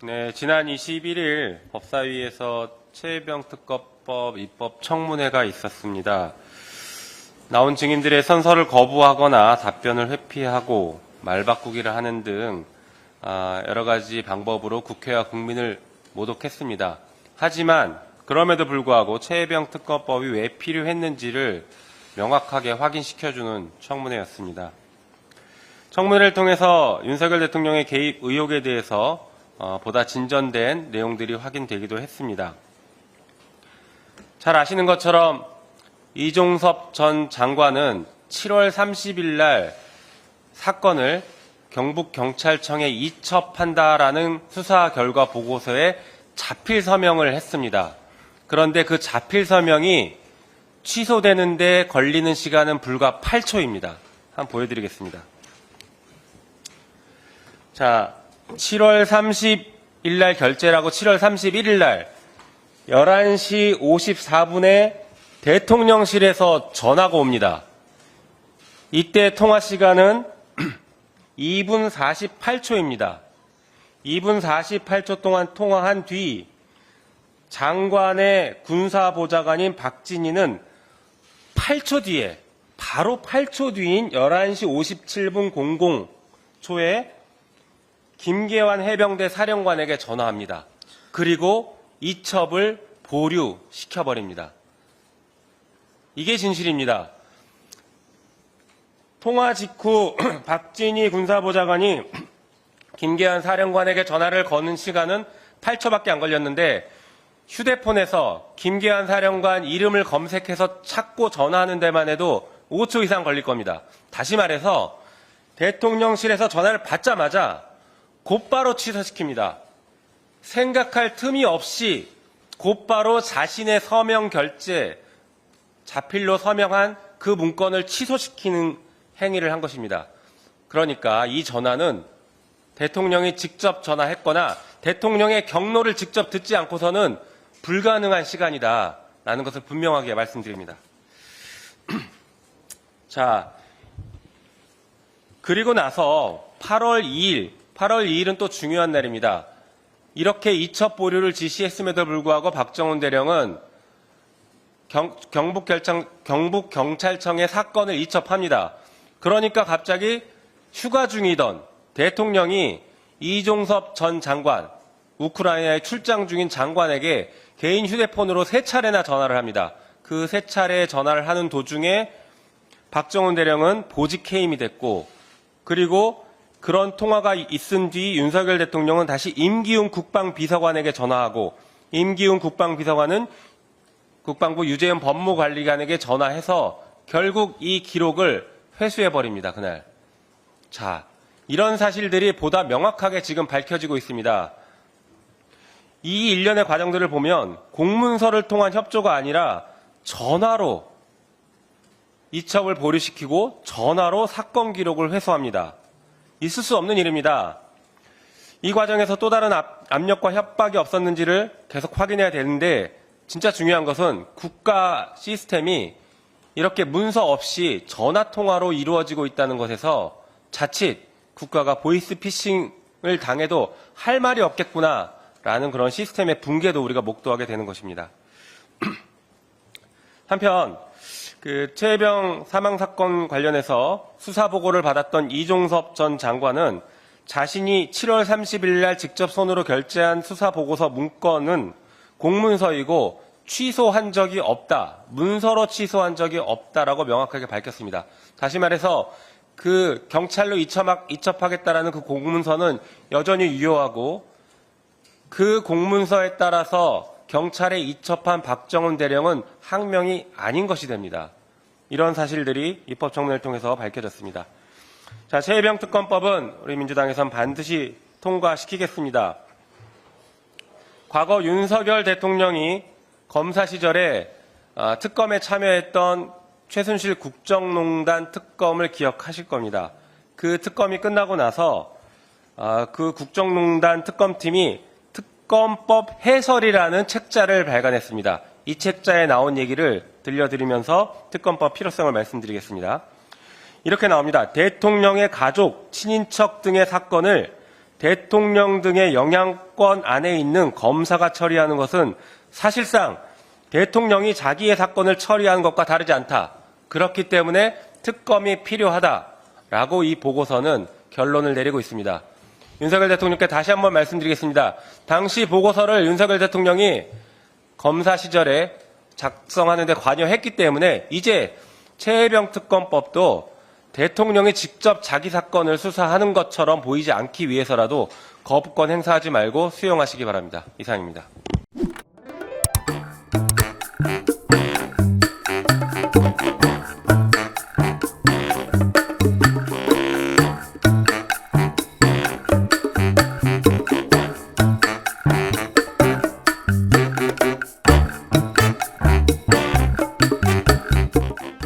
네, 지난 21일 법사위에서 최혜병 특검법 입법 청문회가 있었습니다. 나온 증인들의 선서를 거부하거나 답변을 회피하고 말 바꾸기를 하는 등 여러 가지 방법으로 국회와 국민을 모독했습니다. 하지만 그럼에도 불구하고 최혜병 특검법이 왜 필요했는지를 명확하게 확인시켜주는 청문회였습니다. 청문회를 통해서 윤석열 대통령의 개입 의혹에 대해서 보다 진전된 내용들이 확인되기도 했습니다. 잘 아시는 것처럼 이종섭 전 장관은 7월 30일 날 사건을 경북경찰청에 이첩한다라는 수사 결과 보고서에 자필 서명을 했습니다. 그런데 그 자필 서명이 취소되는데 걸리는 시간은 불과 8초입니다. 한번 보여드리겠습니다. 자, 7월 30일 날 결재라고 7월 31일 날 11시 54분에 대통령실에서 전화가 옵니다. 이때 통화 시간은 2분 48초입니다. 2분 48초 동안 통화한 뒤 장관의 군사보좌관인 박진희는 8초 뒤에, 바로 8초 뒤인 11시 57분 00초에 김계환 해병대 사령관에게 전화합니다. 그리고 이첩을 보류시켜버립니다. 이게 진실입니다. 통화 직후 박진희 군사보좌관이 김계환 사령관에게 전화를 거는 시간은 8초밖에 안 걸렸는데 휴대폰에서 김계환 사령관 이름을 검색해서 찾고 전화하는 데만 해도 5초 이상 걸릴 겁니다. 다시 말해서 대통령실에서 전화를 받자마자 곧바로 취소시킵니다. 생각할 틈이 없이 곧바로 자신의 서명 결재, 자필로 서명한 그 문건을 취소시키는 행위를 한 것입니다. 그러니까 이 전화는 대통령이 직접 전화했거나 대통령의 경로를 직접 듣지 않고서는 불가능한 시간이다라는 것을 분명하게 말씀드립니다. 자, 그리고 나서 8월 2일은 또 중요한 날입니다. 이렇게 이첩 보류를 지시했음에도 불구하고 박정훈 대령은 경북경찰청에 사건을 이첩합니다. 그러니까 갑자기 휴가 중이던 대통령이 이종섭 전 장관, 우크라이나에 출장 중인 장관에게 개인 휴대폰으로 3차례나 전화를 합니다. 그 3차례 전화를 하는 도중에 박정훈 대령은 보직 해임이 됐고, 그리고 그런 통화가 있은 뒤 윤석열 대통령은 다시 임기훈 국방비서관에게 전화하고, 임기훈 국방비서관은 국방부 유재현 법무관리관에게 전화해서 결국 이 기록을 회수해버립니다. 그날. 자, 이런 사실들이 보다 명확하게 지금 밝혀지고 있습니다. 이 일련의 과정들을 보면 공문서를 통한 협조가 아니라 전화로 이첩을 보류시키고 전화로 사건 기록을 회수합니다. 있을 수 없는 일입니다. 이 과정에서 또 다른 압력과 협박이 없었는지를 계속 확인해야 되는데, 진짜 중요한 것은 국가 시스템이 이렇게 문서 없이 전화통화로 이루어지고 있다는 것에서 자칫 국가가 보이스피싱을 당해도 할 말이 없겠구나라는 그런 시스템의 붕괴도 우리가 목도하게 되는 것입니다. 한편 최혜병 사망사건 관련해서 수사보고를 받았던 이종섭 전 장관은 자신이 7월 30일 날 직접 손으로 결재한 수사보고서 문건은 공문서이고 취소한 적이 없다. 문서로 취소한 적이 없다라고 명확하게 밝혔습니다. 다시 말해서 그 경찰로 이첩하겠다라는 그 공문서는 여전히 유효하고, 그 공문서에 따라서 경찰에 이첩한 박정훈 대령은 항명이 아닌 것이 됩니다. 이런 사실들이 입법청문회를 통해서 밝혀졌습니다. 자, 최혜병 특검법은 우리 민주당에선 반드시 통과시키겠습니다. 과거 윤석열 대통령이 검사 시절에 특검에 참여했던 최순실 국정농단 특검을 기억하실 겁니다. 그 특검이 끝나고 나서 그 국정농단 특검팀이 특검법 해설이라는 책자를 발간했습니다. 이 책자에 나온 얘기를 들려드리면서 특검법 필요성을 말씀드리겠습니다. 이렇게 나옵니다. 대통령의 가족, 친인척 등의 사건을 대통령 등의 영향권 안에 있는 검사가 처리하는 것은 사실상 대통령이 자기의 사건을 처리하는 것과 다르지 않다. 그렇기 때문에 특검이 필요하다라고 이 보고서는 결론을 내리고 있습니다. 윤석열 대통령께 다시 한번 말씀드리겠습니다. 당시 보고서를 윤석열 대통령이 검사 시절에 작성하는 데 관여했기 때문에 이제 최혜병 특검법도 대통령이 직접 자기 사건을 수사하는 것처럼 보이지 않기 위해서라도 거부권 행사하지 말고 수용하시기 바랍니다. 이상입니다.